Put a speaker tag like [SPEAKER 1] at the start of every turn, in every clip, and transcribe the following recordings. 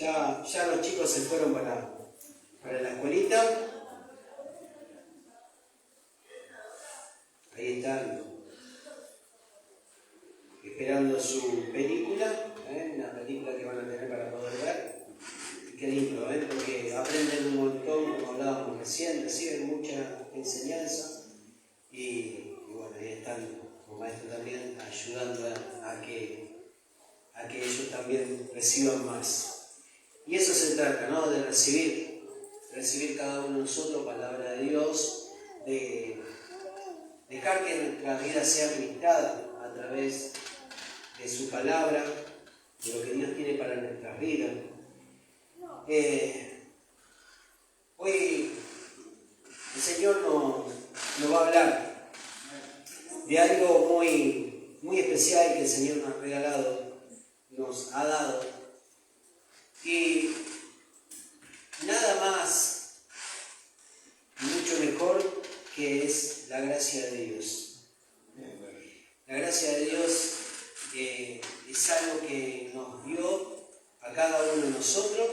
[SPEAKER 1] Ya los chicos se fueron para la escuelita. Ahí están esperando su película, una película que van a tener para poder ver. Y qué lindo, porque aprenden un montón, como hablábamos recién, reciben mucha enseñanza y bueno, ahí están como maestros también ayudando a que ellos también reciban más. Y eso se trata, ¿no? De recibir cada uno de nosotros palabra de Dios, de dejar que nuestra vida sea ministrada a través de su palabra, de lo que Dios tiene para nuestras vidas. Hoy el Señor nos va a hablar de algo muy, muy especial que el Señor nos ha regalado, nos ha dado. Y nada más, mucho mejor que es la gracia de Dios. La gracia de Dios es algo que nos dio a cada uno de nosotros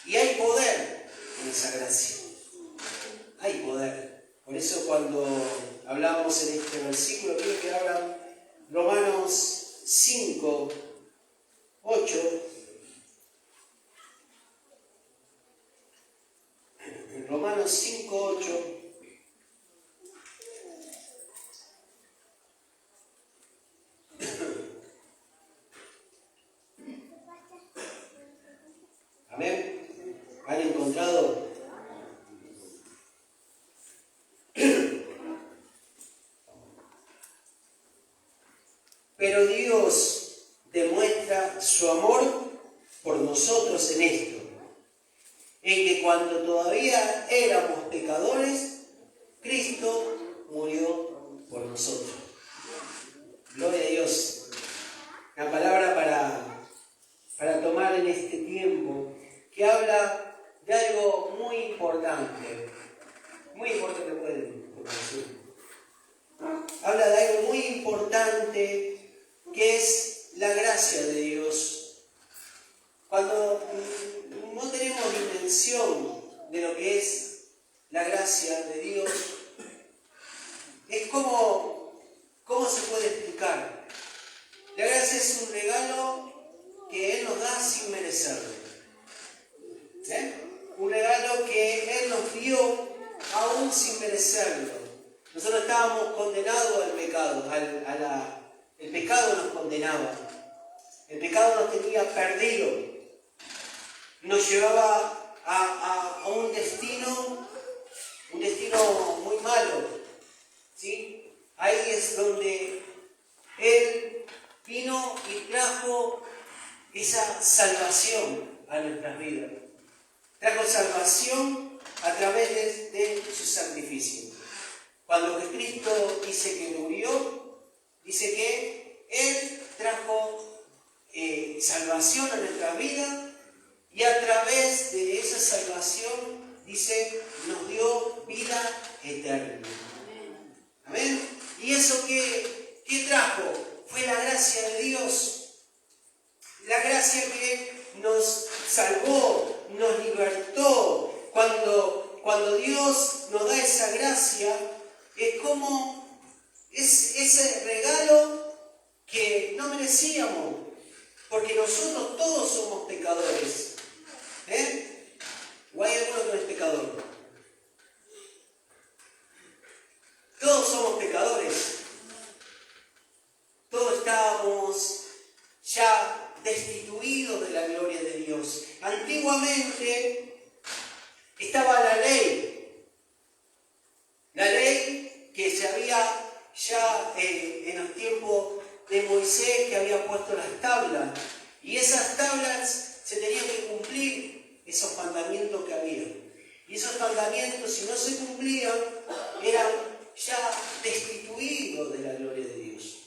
[SPEAKER 1] y hay poder en esa gracia. Hay poder. Por eso cuando hablamos en este versículo, quiero que abran Romanos 5, 8. Romanos 5, 8. Amén. ¿Han encontrado? Pero Dios demuestra su amor por nosotros en esto, en que cuando todavía éramos pecadores, Cristo murió por nosotros. Gloria a Dios. Una palabra para tomar en este tiempo que habla de algo muy importante. Muy importante, pueden decir. Habla de algo muy importante que es la gracia de Dios. Cuando no tenemos dimensión de lo que es la gracia de Dios, es ¿cómo se puede explicar? La gracia es un regalo que Él nos da sin merecerlo. Un regalo que Él nos dio aún sin merecerlo. Nosotros estábamos condenados al pecado, el pecado nos condenaba. El pecado nos tenía perdido. Nos llevaba a un destino muy malo. ¿Sí? Ahí es donde Él vino y trajo esa salvación a nuestras vidas. Trajo salvación a través de su sacrificio. Cuando Cristo dice que murió, dice que Él trajo salvación a nuestra vida y a través de esa salvación, dice, nos dio vida eterna. Amén. ¿Y eso qué trajo? Fue la gracia de Dios. La gracia que nos salvó, nos libertó. Cuando Dios nos da esa gracia, es como ese regalo que no merecíamos, porque nosotros todos somos pecadores. ¿O hay alguno que no es pecador? Todos somos pecadores. Todos estábamos ya destituidos de la gloria de Dios. Antiguamente estaba la ley que se había ya en los tiempos de Moisés, que había puesto las tablas, y esas tablas se tenían que cumplir, esos mandamientos que había. Y esos mandamientos, si no se cumplían, eran ya destituidos de la gloria de Dios.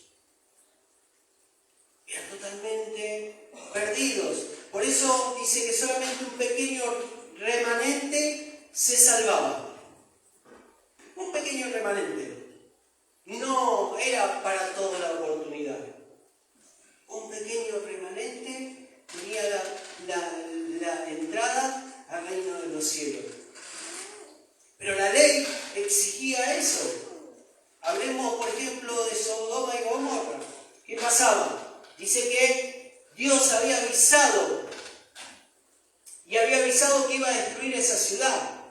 [SPEAKER 1] Eran totalmente perdidos. Por eso dice que solamente un pequeño remanente se salvaba. Un pequeño remanente. No era para toda la oportunidad. Un pequeño remanente tenía la Dios había avisado y había avisado que iba a destruir esa ciudad.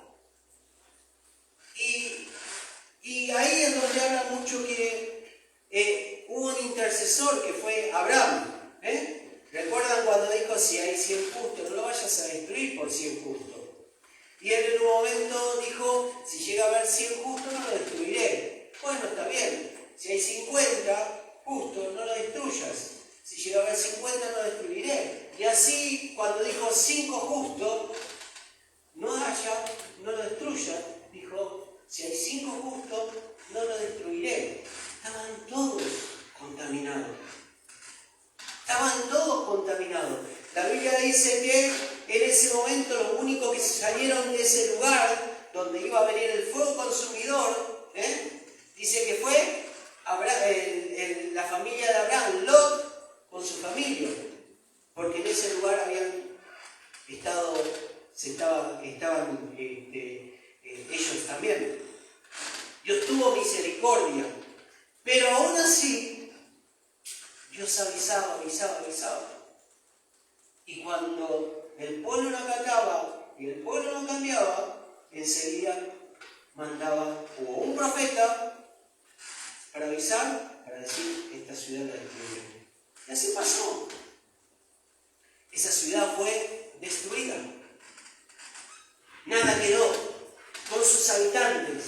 [SPEAKER 1] Y ahí es donde habla mucho que hubo un intercesor que fue Abraham. ¿Recuerdan cuando dijo, si hay 100 justos, no lo vayas a destruir por 100 justos? Y él en un momento dijo, si llega a haber 100 justos, no lo destruiré. Bueno, está bien. Si hay 50 justos, no lo destruyas. Si llega a haber 50, no lo destruiré. Y así, cuando dijo 5 justos, no lo destruya. Dijo, si hay 5 justos, no lo destruiré. Estaban todos contaminados. Estaban todos contaminados. La Biblia dice que en ese momento los únicos que salieron de ese lugar donde iba a venir el fuego consumidor, dice que fue la familia de Abraham, Lot, con su familia. Porque en ese lugar habían estaban ellos también. Dios tuvo misericordia. Pero aún así, Dios avisaba. Y cuando el pueblo no acataba y el pueblo no cambiaba, enseguida mandaba un profeta para avisar, para decir, esta ciudad la destruiré. Y así pasó. Esa ciudad fue destruida. Nada quedó con sus habitantes.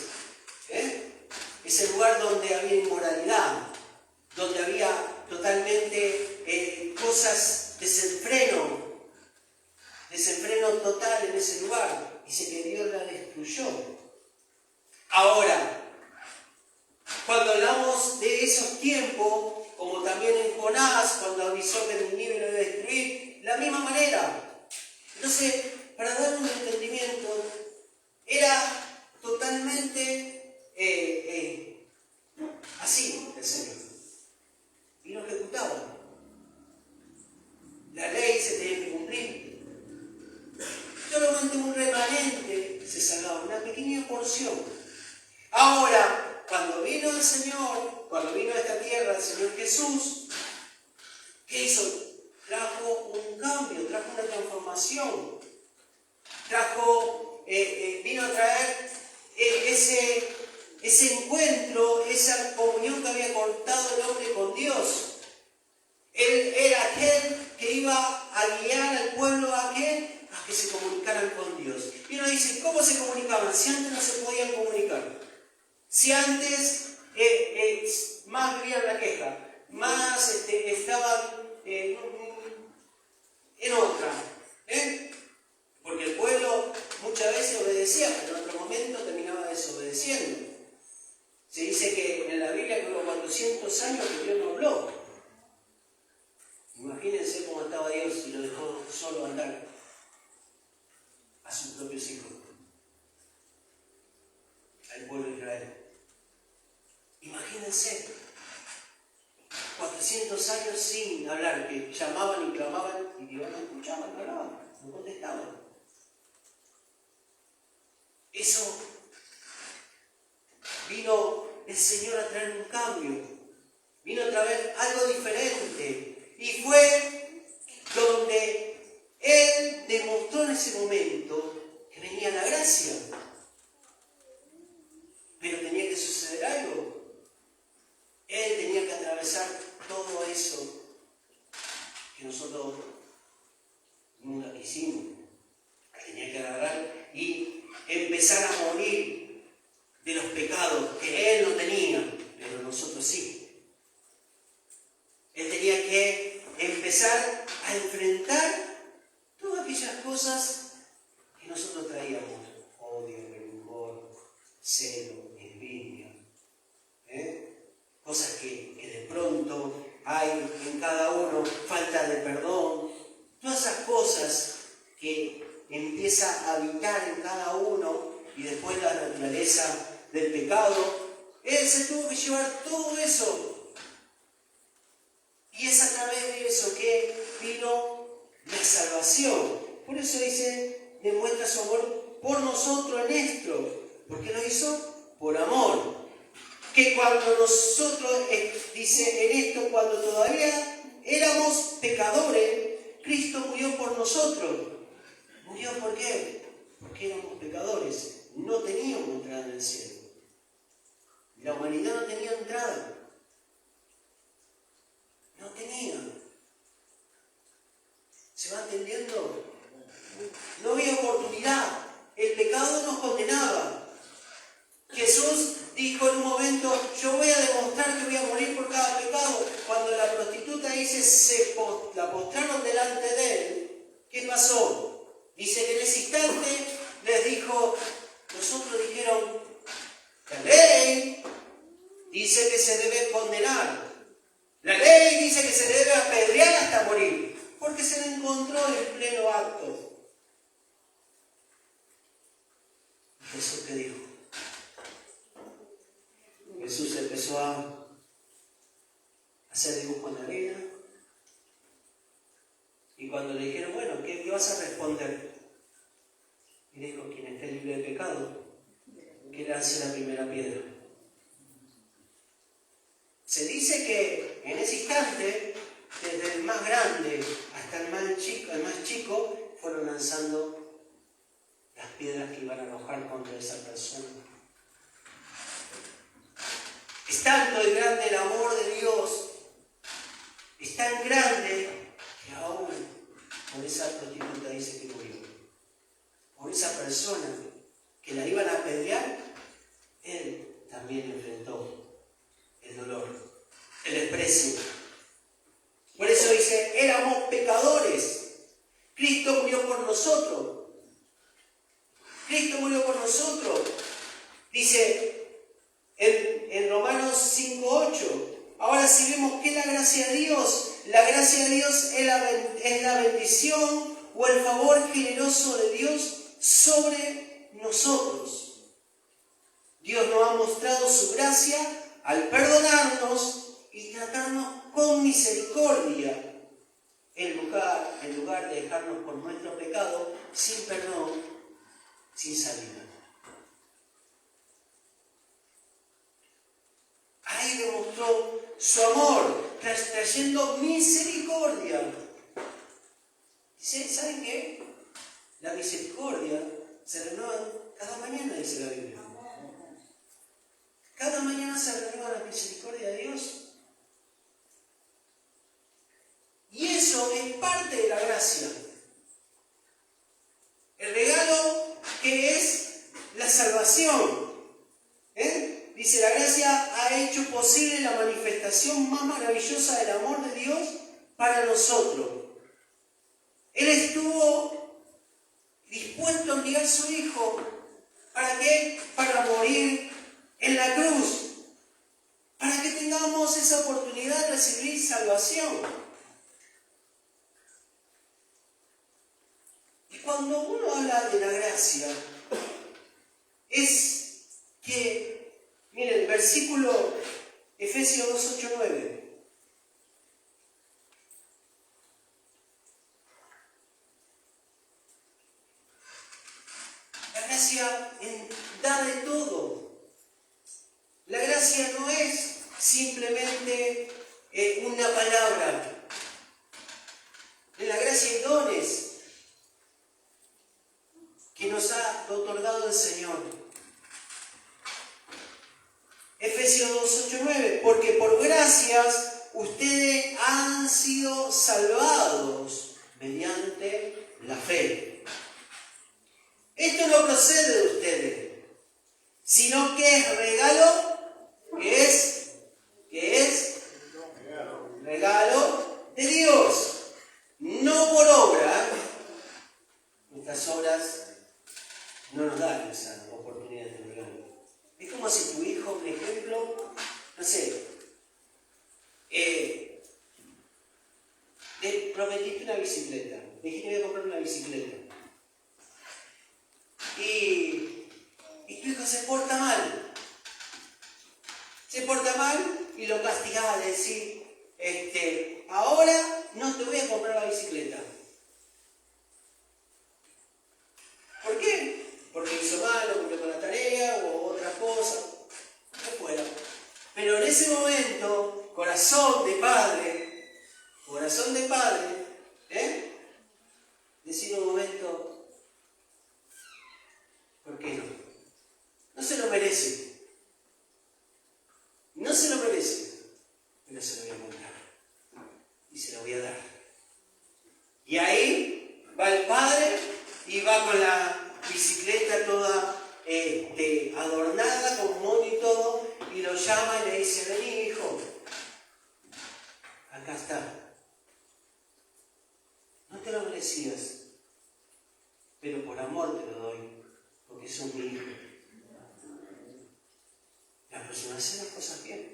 [SPEAKER 1] Ese lugar donde había inmoralidad, donde había totalmente cosas, desenfreno total en ese lugar. Dice que Dios la destruyó. Ahora, cuando hablamos de esos tiempos, como también en Jonás, cuando avisó que Nínive lo iba a destruir, de la misma manera. Entonces, para dar un entendimiento, era totalmente así el Señor. Y lo ejecutaba. La ley se tenía que cumplir. Solamente un remanente se salvaba, una pequeña porción. Ahora, cuando vino el Señor, cuando vino a esta tierra el Señor Jesús, ¿qué hizo? Trajo un cambio, trajo una transformación. Vino a traer ese encuentro, esa comunión que había cortado el hombre con Dios. Él era aquel que iba a guiar al pueblo a que se comunicaran con Dios. Y uno dice, ¿cómo se comunicaban? Si antes no se podían comunicar. Si antes más vivían la queja, más estaban en otra. Porque el pueblo muchas veces obedecía, pero en otro momento terminaba desobedeciendo. Se dice que en la Biblia que hubo 400 años que Dios no habló. Imagínense cómo estaba Dios y lo dejó solo andar a sus propios hijos, al pueblo de Israel. Imagínense, 400 años sin hablar, que llamaban y clamaban y Dios no escuchaba, no hablaban, no contestaban. Eso vino el Señor a traer un cambio, vino a traer algo diferente. Y fue donde Él demostró en ese momento que venía la gracia. Pero tenía que suceder algo. Él tenía que atravesar todo eso que nosotros nunca quisimos. Tenía que agarrar y empezar a morir de los pecados que Él no tenía, pero nosotros sí. Él tenía que empezar a enfrentar todas aquellas cosas que nosotros traíamos. Odio, rencor, celo, envidia. Cosas que de pronto hay en cada uno, falta de perdón. Todas esas cosas que empieza a habitar en cada uno y después la naturaleza del pecado. Él se tuvo que llevar todo eso. Y es a través de eso que vino la salvación. Por eso dice, demuestra su amor por nosotros en esto. ¿Por qué lo hizo? Por amor. Que cuando nosotros, dice en esto, cuando todavía éramos pecadores, nosotros. Murió ¿por qué? Porque éramos pecadores. No teníamos entrada en el cielo. La humanidad no tenía entrada. No tenía. ¿Se va entendiendo? No había oportunidad. El pecado nos condenaba. Jesús dijo en un momento, yo voy a demostrar que voy a morir por cada pecado. Cuando la prostituta dice, la postraron delante de él, ¿qué pasó? Dice que en ese instante les dijo, nosotros dijeron, la ley dice que se debe condenar. La ley dice que se debe apedrear hasta morir, porque se le encontró en pleno acto. ¿Jesús qué dijo? Jesús empezó a hacer dibujo en la arena. Y cuando le dijeron, bueno, ¿qué vas a responder? Y dijo, quien esté libre de pecado, que lance la primera piedra. Se dice que en ese instante, desde el más grande hasta el más chico, fueron lanzando las piedras que iban a arrojar contra esa persona. Es tanto y grande el amor de Dios, es tan grande que aún por esa prostituta dice que murió. Por esa persona que la iban a apedrear, él también enfrentó el dolor, el desprecio. Por eso dice, éramos pecadores. Cristo murió por nosotros. Cristo murió por nosotros. Dice en Romanos 5:8, ahora si vemos que la gracia de Dios es la bendición o el favor generoso de Dios sobre nosotros. Dios nos ha mostrado su gracia al perdonarnos y tratarnos con misericordia, en lugar de dejarnos por nuestro pecado sin perdón, sin salida. Ahí demostró su amor, trayendo misericordia. Dice, ¿saben qué? La misericordia se renueva cada mañana, dice la Biblia. Cada mañana se renueva la misericordia de Dios. Y eso es parte de la gracia. El regalo que es la salvación. Dice, la gracia ha hecho posible la manifestación más maravillosa del amor de Dios para nosotros. Él estuvo dispuesto a enviar a su Hijo. ¿Para qué? Para morir en la cruz. Para que tengamos esa oportunidad de recibir salvación. Y cuando uno habla de la gracia, es que, miren, el versículo Efesios 2:8-9. La gracia da de todo. La gracia no es simplemente una palabra. En la gracia hay dones que nos ha otorgado el Señor. Efesios 2:8-9, porque por gracias ustedes han sido salvados mediante la fe. Esto no procede de ustedes, sino que es regalo, que es regalo de Dios, no por obra. Nuestras obras no nos dan esa oportunidad de regalo. Es como si tu hijo, por ejemplo, no sé, le prometiste una bicicleta, le dijiste que voy a comprar una bicicleta. Y tu hijo se porta mal. Se porta mal y lo castigás de decir, ahora no te voy a comprar la bicicleta. ¿Por qué? Porque hizo mal, o cumplió con la tarea, o otra cosa, lo que fuera. Pero en ese momento, corazón de padre, decís, Y ahí va el padre y va con la bicicleta toda adornada con moño y todo, y lo llama y le dice: vení, hijo, acá está. No te lo merecías, pero por amor te lo doy, porque sos mi hijo. La persona hace las cosas bien.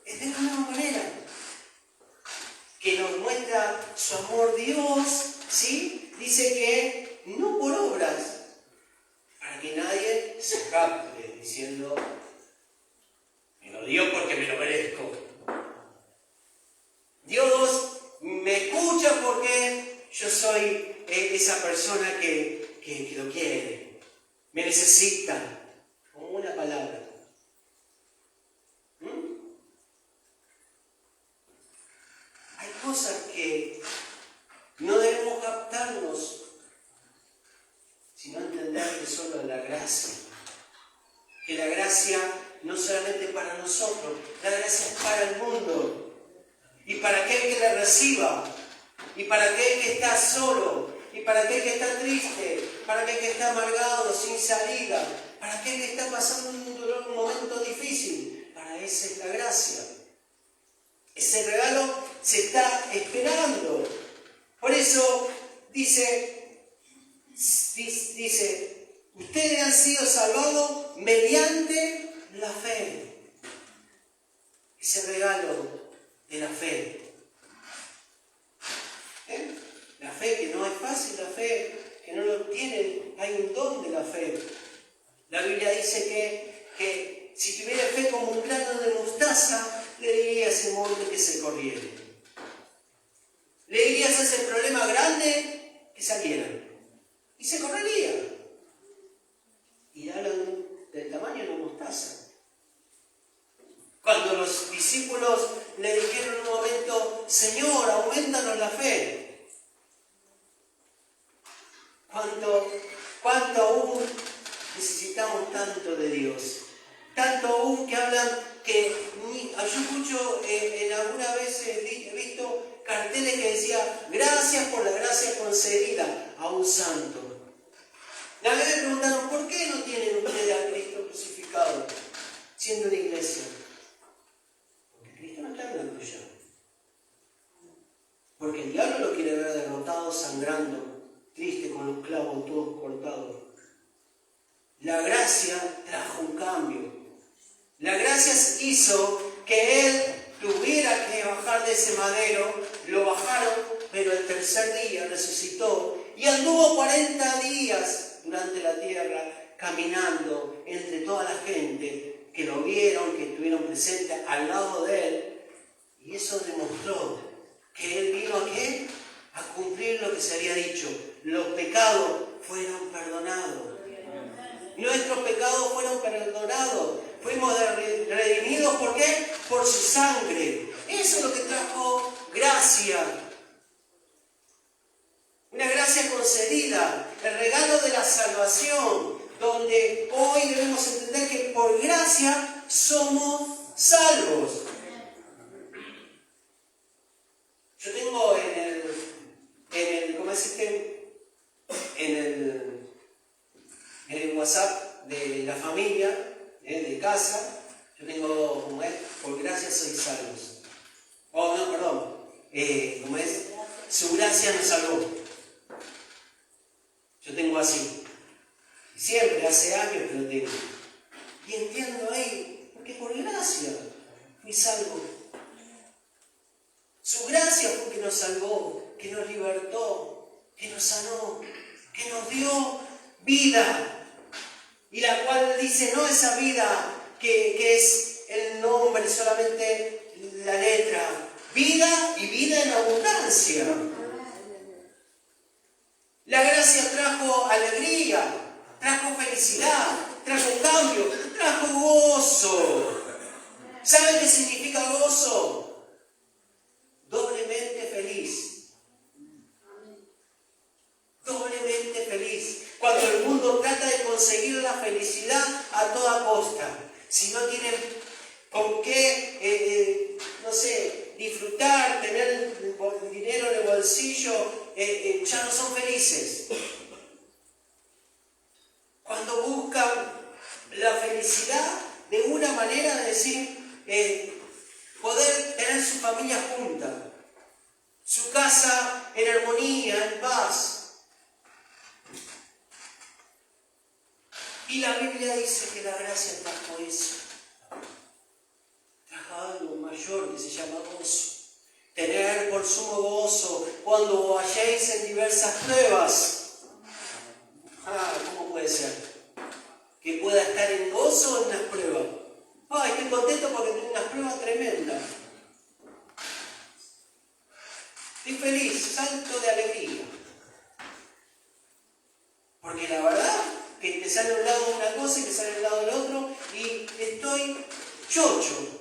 [SPEAKER 1] Es de la misma manera que nos muestra su amor Dios, ¿sí? Dice que no por obras, para que nadie se jacte diciendo: me lo dio porque me lo merezco. Dios me escucha porque yo soy esa persona que lo quiere, me necesita, como una palabra. Hay cosas que no debemos captarnos, sino entender que solo la gracia. Que la gracia no solamente para nosotros, la gracia es para el mundo. Y para aquel que la reciba, y para aquel que está solo, y para aquel que está triste, para aquel que está amargado, sin salida, para aquel que está pasando un dolor, un momento difícil, para esa es la gracia. Ese regalo se está esperando. Por eso dice, ustedes han sido salvados mediante la fe. Ese regalo de la fe. La fe que no es fácil, la fe que no lo tienen, hay un don de la fe. La Biblia dice que si tuviera fe como un grano de mostaza, le diría a ese monte que se corriera. Le dirías a ese problema grande que saliera. Y se correría. Y hablan del tamaño de una mostaza. Cuando los discípulos le dijeron en un momento: Señor, aumentanos la fe. ¿Cuánto aún necesitamos tanto de Dios? Tanto aún que hablan que yo escucho en algunas veces he visto carteles que decía: gracias por la gracia concedida a un santo. La vez me preguntaron: ¿por qué no tienen ustedes a Cristo crucificado siendo una iglesia? Porque Cristo no está en la cruz ya. Porque el diablo lo quiere ver derrotado, sangrando, triste, con los clavos todos cortados. La gracia trajo un cambio. La gracia hizo que él tuviera que bajar de ese madero. Lo bajaron, pero el tercer día resucitó y anduvo 40 días durante la tierra caminando entre toda la gente que lo vieron, que estuvieron presentes al lado de él. Y eso demostró que él vino ¿a qué? A cumplir lo que se había dicho. Los pecados fueron perdonados. Nuestros pecados fueron perdonados. Fuimos redimidos, ¿por qué? Por su sangre. Eso es lo que trajo gracia. Una gracia concedida. El regalo de la salvación. Donde hoy debemos entender que por gracia somos salvos. Yo tengo en el WhatsApp de la familia, de casa, yo tengo, como es, por gracia sois salvos. Oh, no, perdón. Como es, su gracia nos salvó. Yo tengo así. Siempre, hace años que lo tengo. Y entiendo ahí, porque por gracia fui salvo. Su gracia fue que nos salvó, que nos libertó, que nos sanó, que nos dio vida. Y la cual dice, no esa vida que es el nombre, solamente la letra. Vida y vida en abundancia. La gracia trajo alegría, trajo felicidad, trajo cambio, trajo gozo. ¿Saben qué significa gozo? Doblemente feliz. Doblemente feliz. Cuando el mundo trata de conseguir la felicidad a toda costa. Si no tienen con qué, disfrutar, tener dinero en el bolsillo, ya no son felices. Cuando buscan la felicidad de una manera de decir, poder tener su familia junta, su casa en armonía, en paz. Y la Biblia dice que la gracia trajo eso. Trajo algo mayor que se llama gozo. Tener por sumo gozo cuando vayáis en diversas pruebas. ¿Cómo puede ser? Que pueda estar en gozo en las pruebas. Estoy contento porque tengo unas pruebas tremendas. Estoy feliz, salto de alegría. Porque la verdad que te sale a un lado una cosa y te sale al lado del otro y estoy chocho.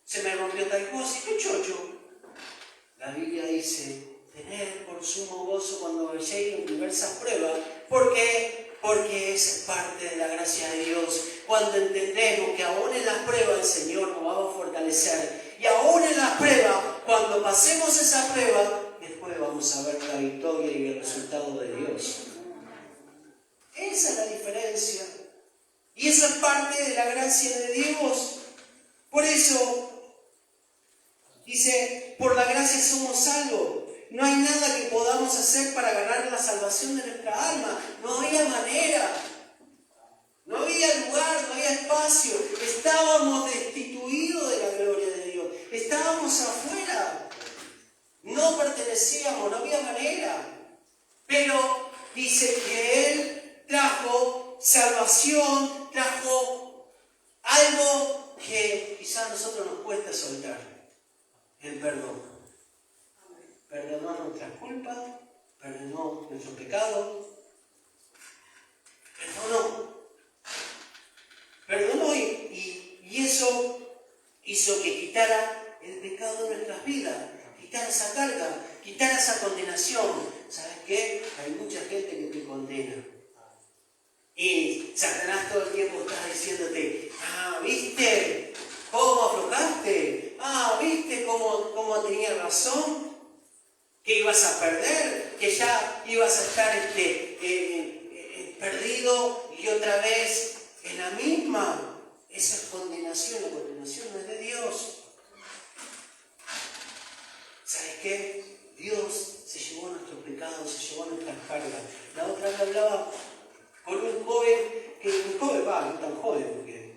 [SPEAKER 1] Se me rompió tal cosa y estoy chocho. La Biblia dice, tener por sumo gozo cuando vayáis en diversas pruebas. ¿Por qué? Porque es parte de la gracia de Dios. Cuando entendemos que aún en las pruebas el Señor nos va a fortalecer. Y aún en las pruebas, cuando pasemos esa prueba, después vamos a ver la victoria y el resultado de Dios. Esa es la diferencia. Y esa es parte de la gracia de Dios. Por eso dice, por la gracia somos salvos. No hay nada que podamos hacer para ganar la salvación de nuestra alma. No había manera. No había lugar, no había espacio. Estábamos destituidos de la gloria de Dios. Estábamos afuera. No pertenecíamos, no había manera. Pero dice que Él trajo salvación, trajo algo que quizás a nosotros nos cuesta soltar. El perdón. Perdonó nuestras culpas, perdonó nuestros pecados, perdonó y eso hizo que quitara el pecado de nuestras vidas, quitara esa carga, quitara esa condenación. ¿Sabes qué? Hay mucha gente que te condena. Y Satanás todo el tiempo está diciéndote, ¿viste cómo aflojaste? ¿Viste cómo tenía razón? Que ibas a perder, que ya ibas a estar perdido y otra vez en la misma. Esa es condenación, la condenación no es de Dios. ¿Sabes qué? Dios se llevó nuestros pecados, se llevó nuestras cargas. La otra vez hablaba con un joven, no tan joven porque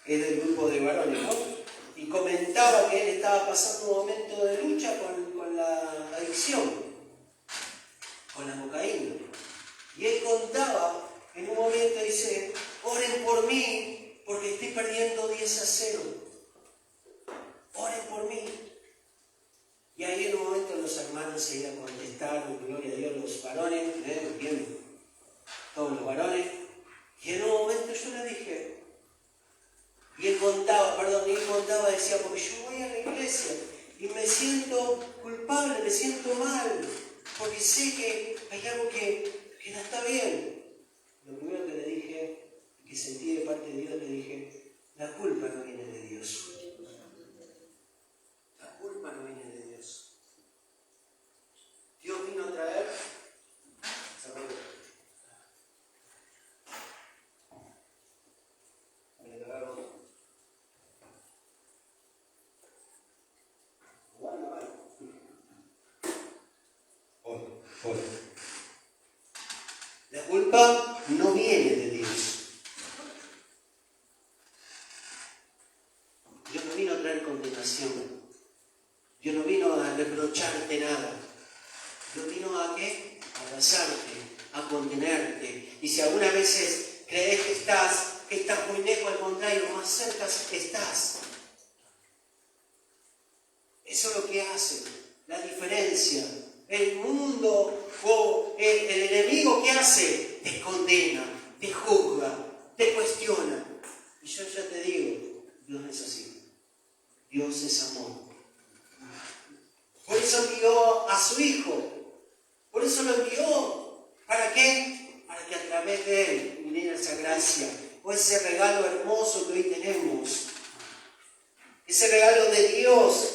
[SPEAKER 1] es del grupo de varones, ¿no? Y comentaba que él estaba pasando un momento de lucha con la adicción, con la cocaína. Y él contaba, en un momento dice, oren por mí, porque estoy perdiendo 10-0. Oren por mí. Y ahí en un momento los hermanos se iban a contestar, gloria a Dios, los varones, bien, todos los varones. Y en un momento yo le dije, y él contaba, decía, porque yo voy a la iglesia y me siento culpable, me siento mal, porque sé que hay algo que no está bien. Lo primero que le dije, que sentí de parte de Dios, le dije, la culpa no viene de Dios. La culpa no viene de Dios. Dios vino a traer salvación. La culpa no viene de Dios. Dios no vino a traer condenación. Dios no vino a reprocharte nada. Dios vino a ¿qué? A abrazarte, a contenerte. Y si algunas veces crees que estás muy lejos, al contrario, más cerca estás. Eso es lo que hace la diferencia. El mundo o el enemigo, ¿qué hace? Te condena, te juzga, te cuestiona. Y yo ya te digo, Dios no es así. Dios es amor. Por eso envió a su Hijo. Por eso lo envió. ¿Para qué? Para que a través de Él viniera esa gracia o ese regalo hermoso que hoy tenemos. Ese regalo de Dios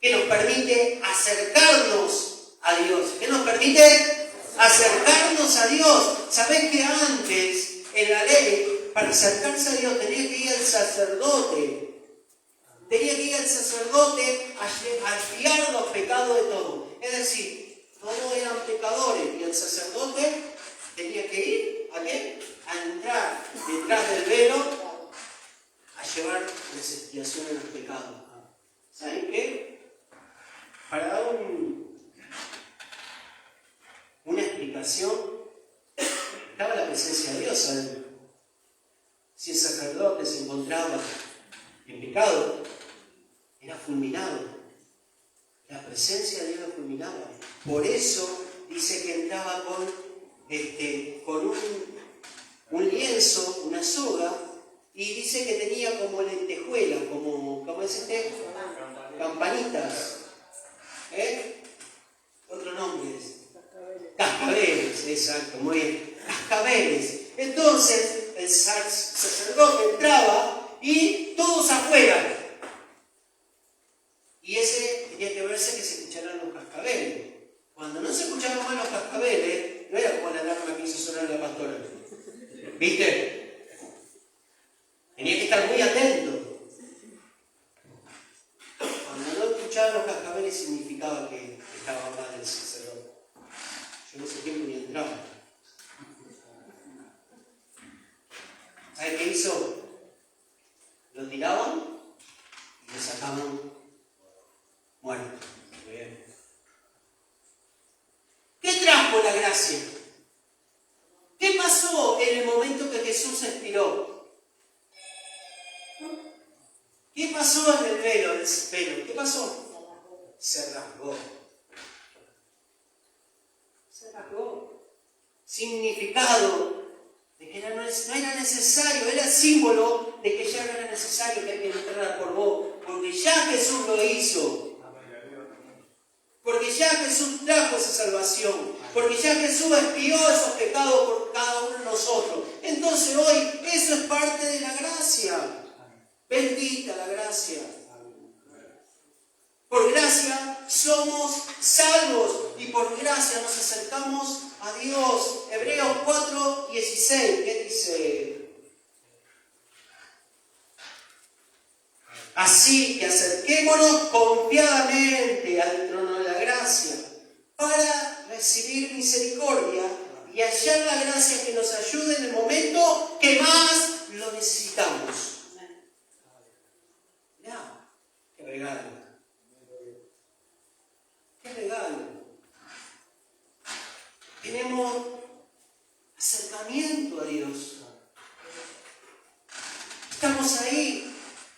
[SPEAKER 1] que nos permite acercarnos a Dios, que nos permite acercarnos a Dios. ¿Sabés que antes, en la ley, para acercarse a Dios tenía que ir al sacerdote? Tenía que ir al sacerdote a expiar los pecados de todos. Es decir, todos eran pecadores y el sacerdote tenía que ir, ¿a qué? A entrar detrás del velo a llevar las expiaciones de los pecados. ¿Saben qué? Para dar una explicación, estaba la presencia de Dios ahí. Si el sacerdote se encontraba en pecado, era fulminado. La presencia de Dios lo fulminaba. Por eso dice que entraba con un lienzo, una soga, y dice que tenía como lentejuelas, ¿cómo es este? Campanitas. Otro nombre es cascabeles, exacto, muy bien. Cascabeles. Entonces el sacerdote entraba y todos afuera. Y ese tenía que verse que se escucharan los cascabeles. Cuando no se escuchaban más los cascabeles, no era como la alarma que hizo sonar la pastora. ¿Viste? Tenía que estar muy atento. Cuando no escuchaban los cascabeles significaba que estaba mal el sacerdote. Yo en ese tiempo ni entraba. ¿Sabe qué hizo? Lo tiraban y lo sacaban muerto. Muy bien. ¿Qué trajo la gracia? ¿Qué pasó en el momento que Jesús expiró? ¿Qué pasó en el velo? ¿Qué pasó? Se rasgó. Se rasgó. Significado de que no era necesario, era símbolo de que ya no era necesario que alguien entrara por vos, porque ya Jesús lo hizo. Porque ya Jesús trajo esa salvación, porque ya Jesús expió esos pecados por cada uno de nosotros. Entonces hoy eso es parte de la gracia. Bendita la gracia. Por gracia somos salvos y por gracia nos acercamos a Dios. Hebreos 4:16, ¿qué dice? Así que acerquémonos confiadamente al trono de la gracia para recibir misericordia y hallar la gracia que nos ayude en el momento que más lo necesitamos. Mirá, qué regalo. Qué regalo. Tenemos acercamiento a Dios. Estamos ahí.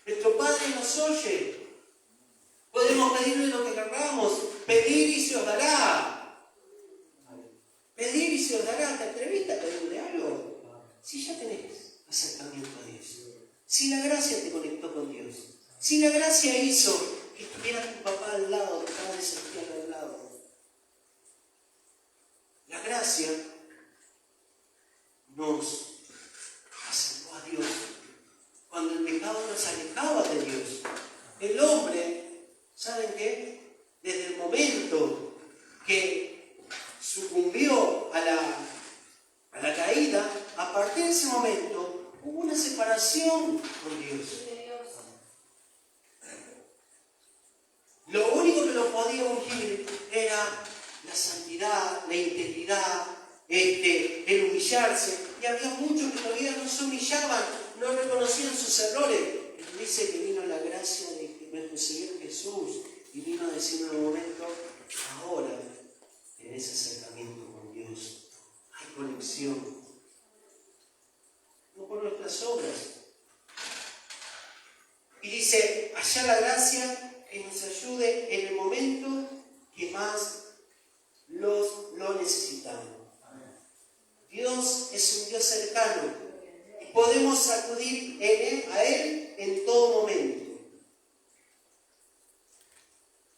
[SPEAKER 1] Nuestro Padre nos oye. Podemos pedirle lo que queramos. Pedir y se os dará. Pedir y se os dará. ¿Te atreviste a pedirle algo? Si ya tenés acercamiento a Dios. Si la gracia te conectó con Dios. Si la gracia hizo que estuviera tu papá al lado, tu Padre celestial al lado. La gracia nos acercó a Dios. Cuando el pecado nos alejaba de Dios. El hombre, ¿saben qué? Desde el momento que sucumbió a la caída, a partir de ese momento hubo una separación con Dios. Lo único que lo podía ungir era la santidad, la integridad, el humillarse. Y había muchos que todavía no se humillaban, no reconocían sus errores. Pero dice que vino la gracia de nuestro Señor Jesús y vino a decir en un momento, ahora tenés acercamiento con Dios. Hay conexión. No por nuestras obras. Y dice, hallar la gracia que nos ayude en el momento que más lo necesitamos. Dios es un Dios cercano y podemos acudir a Él en todo momento.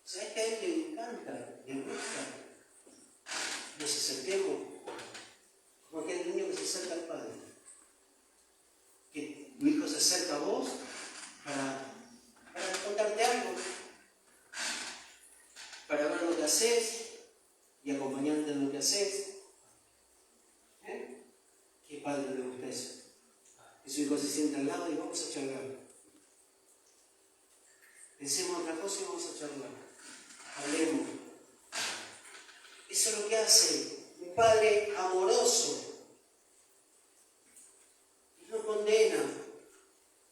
[SPEAKER 1] ¿Sabes que a Él le encanta, le gusta? Nos acerquemos como aquel niño que se acerca al Padre. Que tu hijo se acerca a vos para contarte algo. haces y acompañarte en lo que haces. ¿Qué padre le gusta eso? Que su hijo se sienta al lado y vamos a charlar. Pensemos otra cosa y vamos a charlar. Hablemos. Eso es lo que hace un padre amoroso. Él no condena.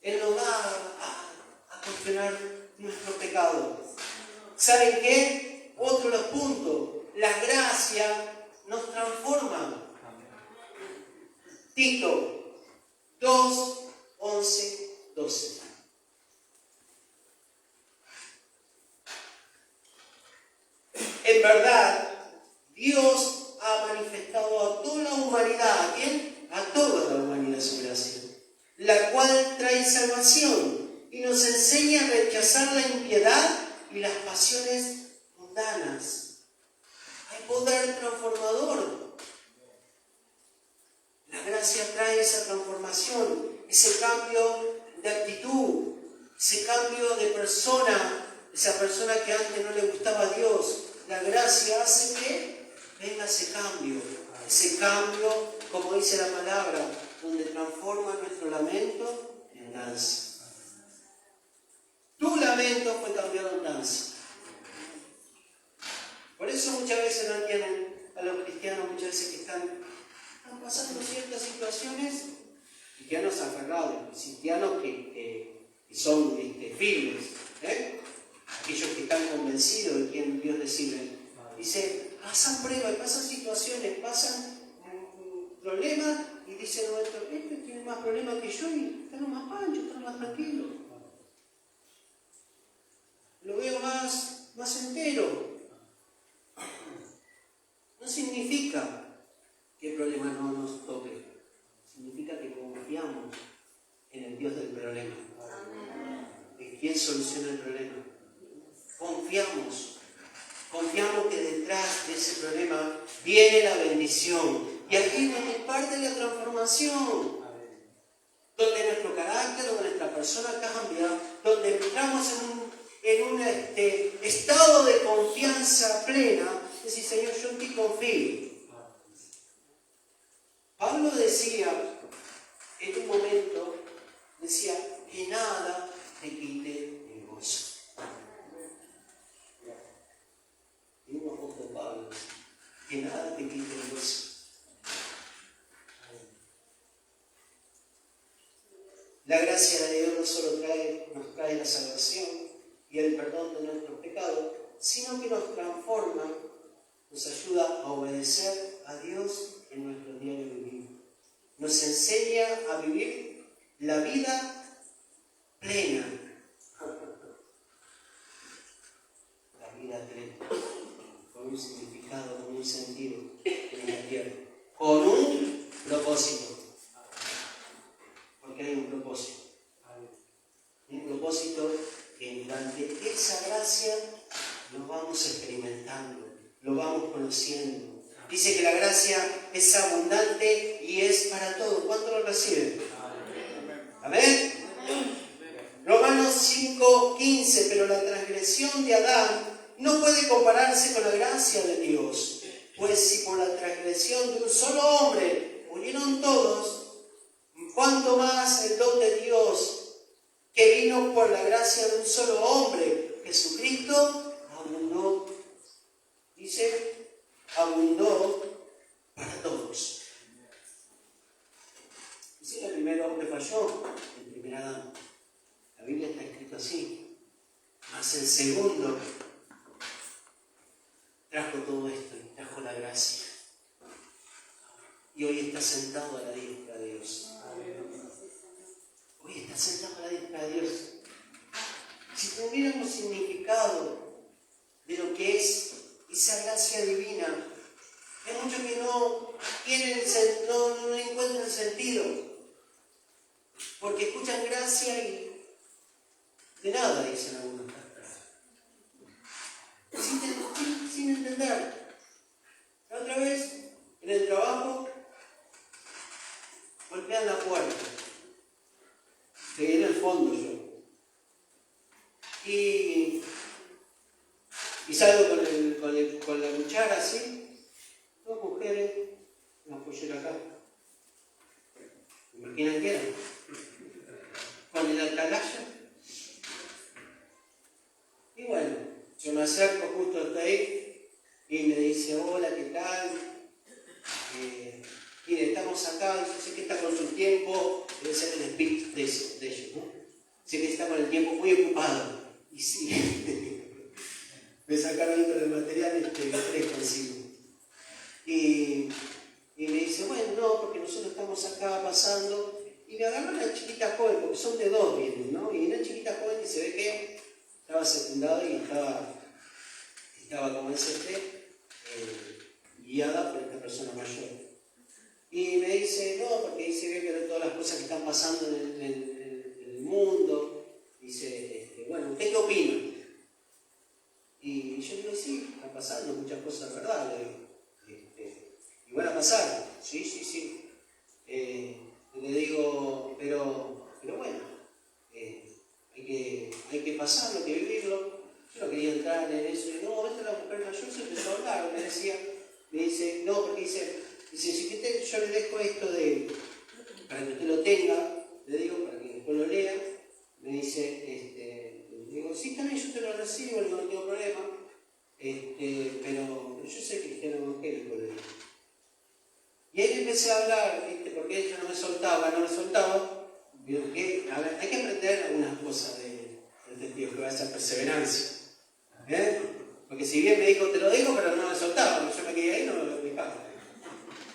[SPEAKER 1] Él no va a cuestionar nuestro pecado. ¿Saben qué? Otro de los puntos. La gracia nos transforma. Tito 2, 11, 12. En verdad, Dios ha manifestado a toda la humanidad. ¿A quién? A toda la humanidad su gracia, la cual trae salvación y nos enseña a rechazar la impiedad y las pasiones mundanas. Hay poder transformador. La gracia trae esa transformación, ese cambio de actitud, ese cambio de persona, esa persona que antes no le gustaba a Dios. La gracia hace que venga ese cambio, como dice la palabra, donde transforma nuestro lamento en danza. Tu lamento fue cambiado en danza. Por eso muchas veces no entienden a los cristianos, muchas veces que están pasando ciertas situaciones, cristianos aferrados, cristianos que son firmes, aquellos que están convencidos de quién Dios les sirve. Dice, pasan pruebas, pasan situaciones, pasan problemas y dicen, no, este tiene más problemas que yo y está más pancho, está más tranquilo. Lo veo más entero. No significa que el problema no nos toque. Significa que confiamos en el Dios del problema. En quién soluciona el problema. Confiamos que detrás de ese problema viene la bendición. Y aquí es donde parte la transformación. Donde nuestro carácter, donde nuestra persona cambia, donde entramos en un estado de confianza plena. Es decir, Señor, yo en ti confío. Pablo decía, en un momento, que nada te quite el gozo. Y un apóstol Pablo, que nada te quite el gozo. La gracia de Dios no solo nos trae la salvación y el perdón de nuestros pecados, sino que nos transforma, nos ayuda a obedecer a Dios en nuestro diario vivir. Nos enseña a vivir la vida plena. La vida plena. Con un significado, con un sentido en la tierra. Con un propósito. Porque hay un propósito. Un propósito que durante esa gracia lo vamos experimentando, lo vamos conociendo. Dice que la gracia es abundante y es para todos. ¿Cuánto lo reciben? ¿Amén? Romanos 5:15, pero la transgresión de Adán no puede compararse con la gracia de Dios. Pues si por la transgresión de un solo hombre murieron todos, ¿cuánto más el don de Dios que vino por la gracia de un solo hombre, Jesucristo, abundó? Dice, abundó para todos. Dice que el primer hombre falló, el primer Adán. La Biblia está escrito así. Mas el segundo trajo todo esto y trajo la gracia. Y hoy está sentado a la diestra de Dios. Hoy está sentado a la diestra de Dios. Si tuviéramos significado de lo que es esa gracia divina, hay muchos que no encuentran el sentido, porque escuchan gracia y de nada dicen algunos. Sin entender. La otra vez, en el trabajo, golpean la puerta. Seguí en el fondo yo. Y salgo con la cuchara así, 2 mujeres, una pollera acá. ¿Imaginan qué era? Con el atalaya. Y bueno, yo me acerco justo hasta ahí y me dice, hola, ¿qué tal? Mire, estamos acá, yo sé que está con su tiempo, debe ser el speech de ellos, ¿no? Sé que está con el tiempo muy ocupado. Y sí, me sacaron ahí con el material fresco consigo. Y me dice, bueno, no, porque nosotros estamos acá pasando. Y me agarró una chiquita joven, porque son de 2 vienen, ¿no? Y una chiquita joven que se ve que estaba secundada y estaba como es guiada por esta persona mayor. Y me dice, no, porque dice ve que todas las cosas que están pasando en el mundo. Dice, bueno, ¿usted qué opina? Y yo digo, sí, están pasando muchas cosas, ¿verdad? Y van a pasar, sí. Le digo, pero bueno, hay que pasarlo, hay que vivirlo. Yo no quería entrar en eso. Y no, esta la mujer mayor se empezó a hablar, me dice, no, porque dice, si usted, yo le dejo esto para que usted lo tenga, le digo, para que después lo lea, me dice, digo, sí, también yo te lo recibo, no tengo problema, pero yo soy cristiano evangélico, le digo. Y ahí empecé a hablar, porque ella no me soltaba, digo que, a ver, hay que aprender algunas cosas del testigo, que va a ser perseverancia. Porque si bien me dijo, te lo digo, pero no me soltaba, porque yo me quedé ahí y no me lo explicaba.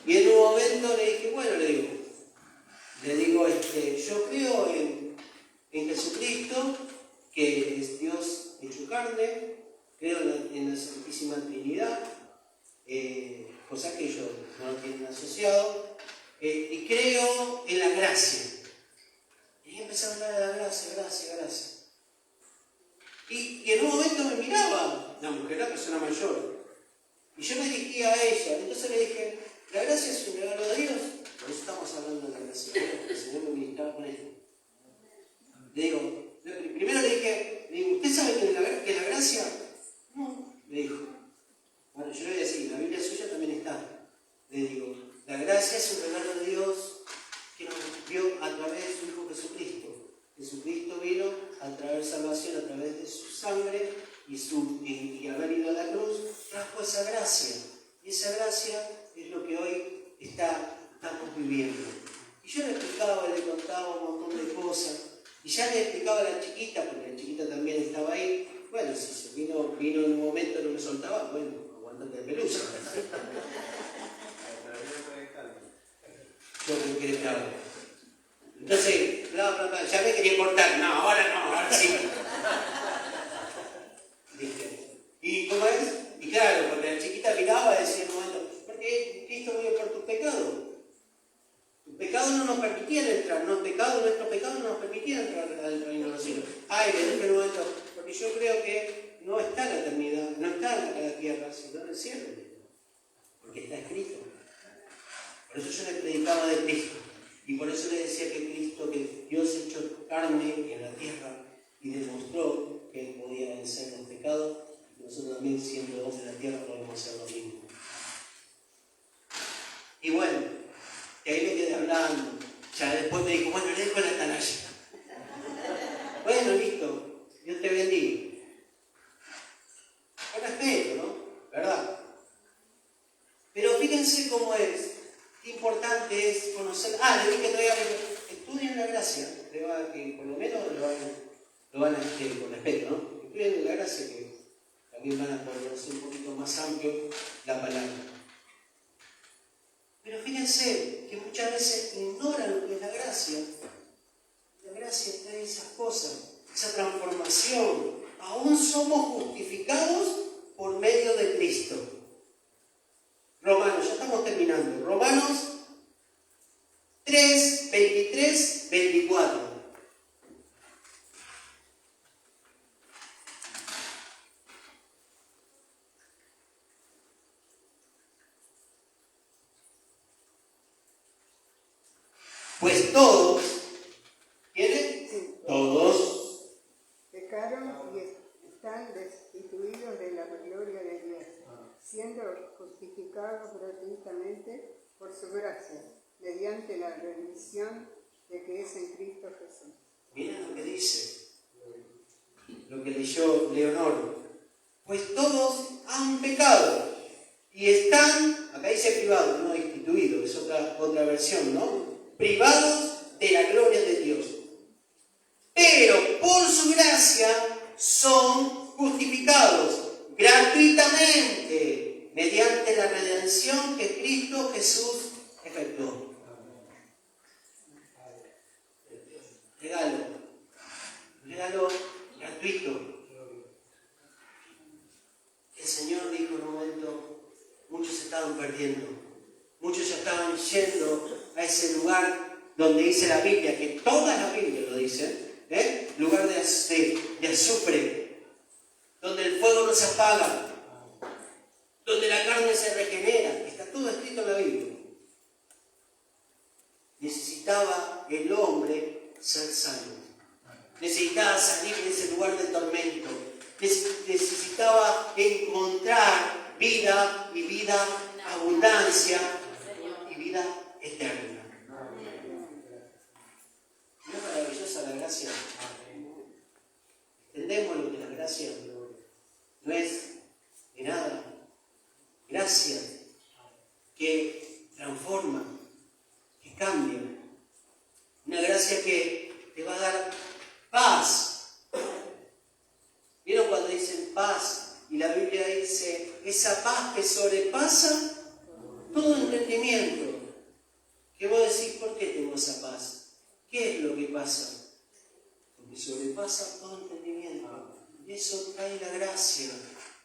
[SPEAKER 1] Y en un momento le dije, bueno, le digo, yo creo en Jesucristo, que es Dios hecho carne, creo en la Santísima Trinidad, cosas que ellos no tienen asociado, y creo en la gracia. Y empecé a hablar de la gracia. Y en un momento me miraba la mujer, la persona mayor, y yo me dirigía a ella. Entonces le dije, la gracia es un regalo de Dios. Por eso estamos hablando de la gracia, porque el Señor me ministraba con esto. Le digo, primero le dije, ¿usted sabe que la gracia? No, me dijo. Bueno, yo le voy a decir, la Biblia suya también está. Le digo, la gracia es un regalo de Dios que nos dio a través de su Hijo Jesucristo. Jesucristo vino a traer salvación a través de su sangre y haber ido a la cruz, trajo esa gracia. Y esa gracia es lo que hoy estamos viviendo. Y yo le explicaba, le contaba un montón de cosas. Y ya le explicaba a la chiquita, porque la chiquita también estaba ahí. Bueno, si se vino en un momento y no me soltaba, bueno, aguantate de pelusa. Yo me quería claro. Entonces, ya me quería cortar. No, ahora sí. ¿Viste? ¿Y cómo es? Y claro, porque la chiquita miraba y decía en un momento, porque Cristo murió por tus pecados. Tus pecados no nos permitían entrar, nuestros pecados no nos permitían entrar al reino de los cielos. Ay, le dije en un momento, porque yo creo que no está en la eternidad, no está en la tierra, sino en el cielo. Porque está escrito. Por eso yo le predicaba de Cristo. Y por eso le decía que Dios hecho carne en la tierra y demostró que Él podía vencer los pecados, y nosotros también, siendo dos de la tierra, podemos hacer lo mismo. Y bueno, y ahí me quedé hablando. Ya después me dijo, bueno, le dejo la atalaya. Bueno, listo, Dios te bendiga. Con respeto, ¿no? ¿Verdad? Pero fíjense cómo es. Qué importante es conocer. Le dije todavía que estudien la gracia. Que por lo menos lo van a con respeto, ¿no? Estudien la gracia, que también van a poder conocer un poquito más amplio la palabra. Pero fíjense que muchas veces ignoran lo que es la gracia. La gracia está en esas cosas, esa transformación. Aún somos justificados por medio de Cristo. Romanos, ya estamos terminando. Romanos 3, 23, 24. Pues todos, ¿quiénes?
[SPEAKER 2] Sí.
[SPEAKER 1] Todos
[SPEAKER 2] Pecaron y están destituidos de la gloria siendo justificados gratuitamente por su gracia, mediante la remisión de que es en Cristo Jesús.
[SPEAKER 1] Miren lo que dice, lo que leyó Leonor. Pues todos han pecado y están, acá dice privados, no destituidos, es otra versión, ¿no? Privados de la gloria de Dios. Pero por su gracia son justificados gratuitamente mediante la redención que Cristo Jesús efectuó. Regalo gratuito. El Señor dijo en un momento, muchos se estaban perdiendo, muchos ya estaban yendo a ese lugar donde dice la Biblia, que toda la Biblia lo dice, lugar de azufre, donde el fuego no se apaga, donde la carne se regenera, está todo escrito en la Biblia. Necesitaba el hombre ser salvo, necesitaba salir de ese lugar de tormento, necesitaba encontrar vida y vida, abundancia y vida eterna. ¿No es maravillosa la gracia? Entendemos lo que la gracia no es de nada. Gracia que transforma, que cambia. Una gracia que te va a dar paz. ¿Vieron cuando dicen paz? Y la Biblia dice, esa paz que sobrepasa todo entendimiento. Que vos decís, ¿por qué tengo esa paz? ¿Qué es lo que pasa? Porque sobrepasa todo entendimiento. Y eso trae la gracia.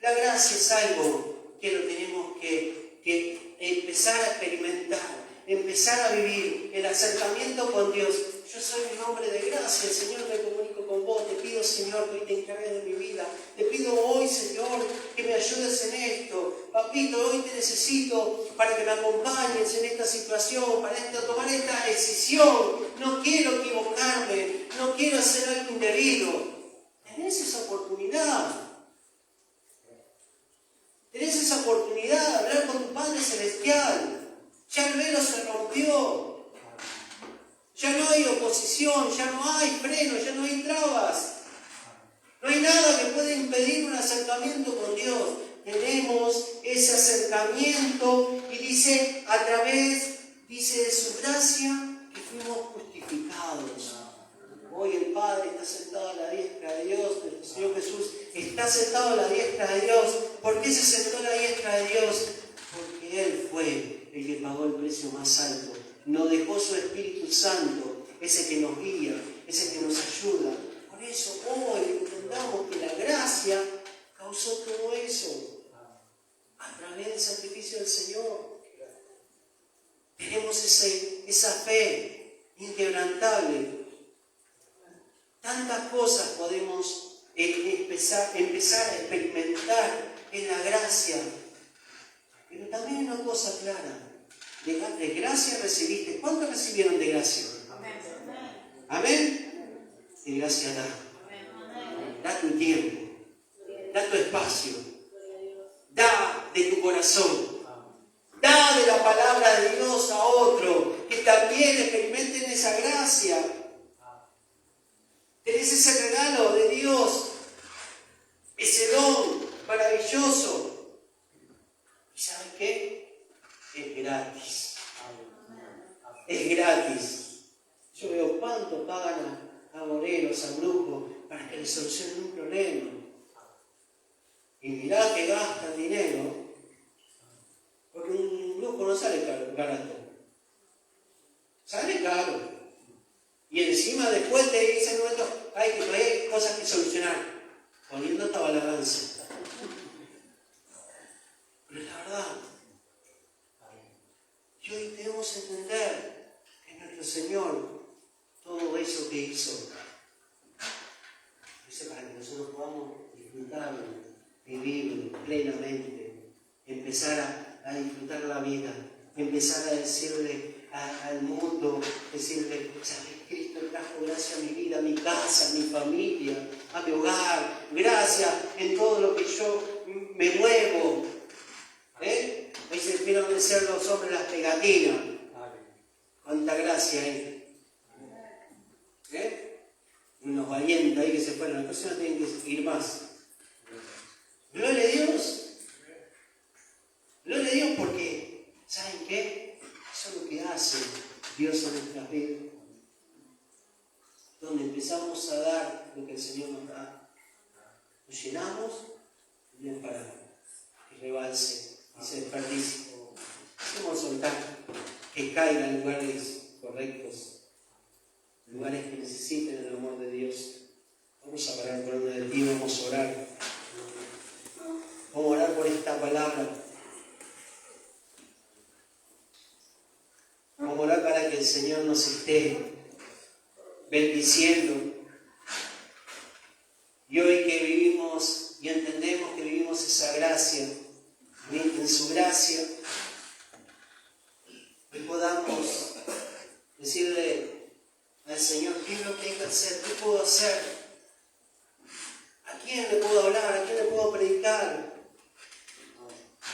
[SPEAKER 1] La gracia es algo que lo tenemos que empezar a experimentar, empezar a vivir el acercamiento con Dios. Yo soy un hombre de gracia, Señor, me comunico con vos. Te pido, Señor, que hoy te encargues de mi vida. Te pido hoy, Señor, que me ayudes en esto. Papito, hoy te necesito para que me acompañes en esta situación, para tomar esta decisión. No quiero equivocarme, no quiero hacer algo indebido. Tenés esa oportunidad. Tenés esa oportunidad de hablar con tu Padre Celestial. Ya el velo se rompió. Ya no hay oposición, ya no hay freno, ya no hay trabas. No hay nada que pueda impedir un acercamiento con Dios. Tenemos ese acercamiento y dice, a través, dice de su gracia, que fuimos justificados. Hoy el Padre está sentado a la diestra de Dios, el Señor Jesús está sentado a la diestra de Dios. ¿Por qué se sentó a la diestra de Dios? Porque Él fue el que pagó el precio más alto. Nos dejó su Espíritu Santo, ese que nos guía, ese que nos ayuda. Por eso hoy entendamos que la gracia causó todo eso a través del sacrificio del Señor. Tenemos esa fe inquebrantable. Tantas cosas podemos empezar a experimentar en la gracia. Pero también una cosa clara. De gracia recibiste. ¿Cuántos recibieron de gracia? ¿Amén? De gracia da. Da tu tiempo. Da tu espacio. Da de tu corazón. Da de la palabra de Dios a otro. Que también experimenten esa gracia. Tenés ese regalo de Dios. Ese don maravilloso. ¿Y sabes qué? Es gratis. Es gratis. Yo veo cuánto pagan a moreros, a brujos, para que les solucionen un problema. Y mirá que gastan dinero, porque un brujo no sale barato. Sale caro. Y encima después te dicen, hay cosas que solucionar, poniendo esta balanza. Pero la verdad, y hoy debemos entender que nuestro Señor, todo eso que hizo, dice para que nosotros podamos disfrutarlo, vivirlo plenamente, empezar a disfrutar la vida, empezar a decirle al mundo, decirle, ¿sabes? Cristo trajo gracia a mi vida, a mi casa, a mi familia, a mi hogar, gracia en todo lo que yo me muevo. suelen ser los hombres las pegatinas. Cuánta gracia hay. Unos valientes ahí que se fueron. La persona tiene que ir más. Gloria a Dios. Gloria a Dios porque, ¿saben qué? Eso es lo que hace Dios en nuestras vidas. Donde empezamos a dar lo que el Señor nos da. Nos llenamos y no paramos. Y rebalse y se desperdicie. Hacemos soltar que caiga en lugares correctos, lugares que necesiten el amor de Dios. Vamos a parar por uno de ti, vamos a orar. Vamos a orar por esta palabra. Vamos a orar para que el Señor nos esté bendiciendo. Y hoy que vivimos y entendemos que vivimos esa gracia, en su gracia, que podamos decirle al Señor qué es lo que hay que hacer, qué puedo hacer, a quién le puedo hablar, a quién le puedo predicar,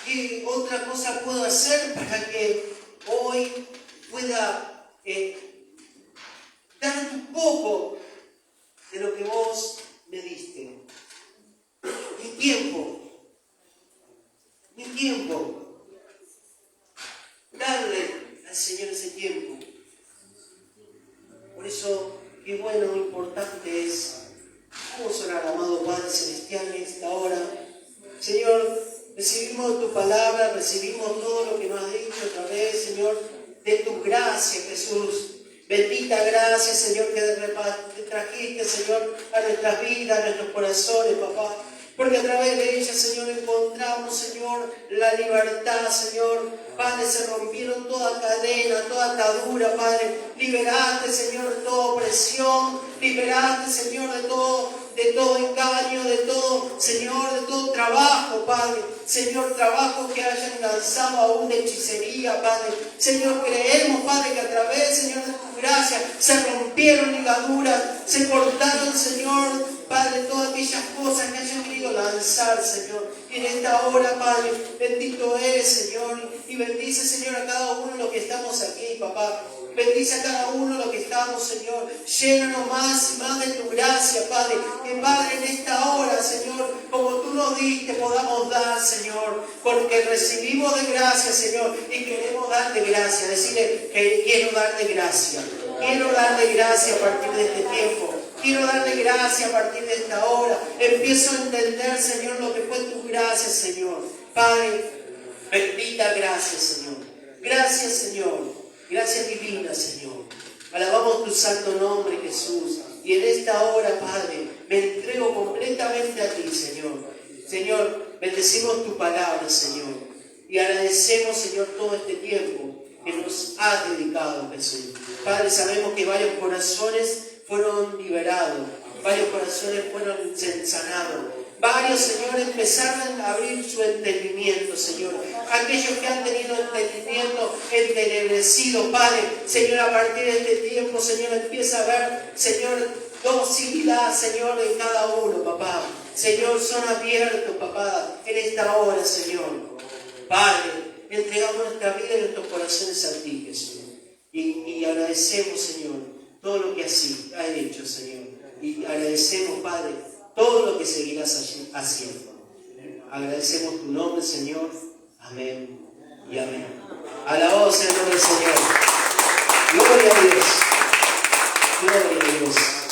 [SPEAKER 1] qué otra cosa puedo hacer para que hoy pueda dar un poco de lo que vos me diste. Mi tiempo. Darle al Señor ese tiempo. Por eso, qué bueno, importante es. Vamos a orar, amado Padre Celestial, en esta hora. Señor, recibimos tu palabra, recibimos todo lo que nos has dicho otra vez, Señor, de tu gracia, Jesús. Bendita gracia, Señor, que trajiste, Señor, a nuestras vidas, a nuestros corazones, papá. Porque a través de ella, Señor, encontramos, Señor, la libertad, Señor. Padre, se rompieron toda cadena, toda atadura, Padre. Liberaste, Señor, de toda opresión. Liberaste, Señor, de todo engaño, de todo, Señor, de todo trabajo, Padre. Señor, trabajo que hayan lanzado aún de hechicería, Padre. Señor, creemos, Padre, que a través, Señor, de tu gracia se rompieron ligaduras, se cortaron, Señor, Padre, todas aquellas cosas que hayan querido lanzar, Señor. Y en esta hora, Padre, bendito eres, Señor, y bendice, Señor, a cada uno de los que estamos aquí, papá. Bendice a cada uno de los que estamos, Señor. Llénanos más y más de tu gracia, Padre. Que, Padre, en esta hora, Señor, como tú nos diste, podamos dar, Señor. Porque recibimos de gracia, Señor, y queremos dar de gracia. Decirle que quiero dar de gracia. Quiero dar de gracia a partir de este tiempo. Quiero darle gracia a partir de esta hora. Empiezo a entender, Señor, lo que fue tu gracia, Señor. Padre, bendita gracia, Señor. Gracias, Señor. Gracias divina, Señor. Alabamos tu santo nombre, Jesús. Y en esta hora, Padre, me entrego completamente a ti, Señor. Señor, bendecimos tu palabra, Señor. Y agradecemos, Señor, todo este tiempo que nos has dedicado, Jesús. Padre, sabemos que varios corazones fueron liberados, varios corazones fueron sanados, varios, Señor, empezaron a abrir su entendimiento, Señor. Aquellos que han tenido entendimiento entenebrecido, Padre, Señor, a partir de este tiempo, Señor, empieza a ver, Señor, docilidad, Señor, en cada uno, papá. Señor, son abiertos, papá, en esta hora, Señor. Padre, entregamos nuestra vida y nuestros corazones a ti, Jesús. Y agradecemos, Señor, todo lo que has hecho, Señor. Y agradecemos, Padre, todo lo que seguirás haciendo. Agradecemos tu nombre, Señor. Amén y amén. Alabado sea el nombre del Señor. Gloria a Dios. Gloria a Dios.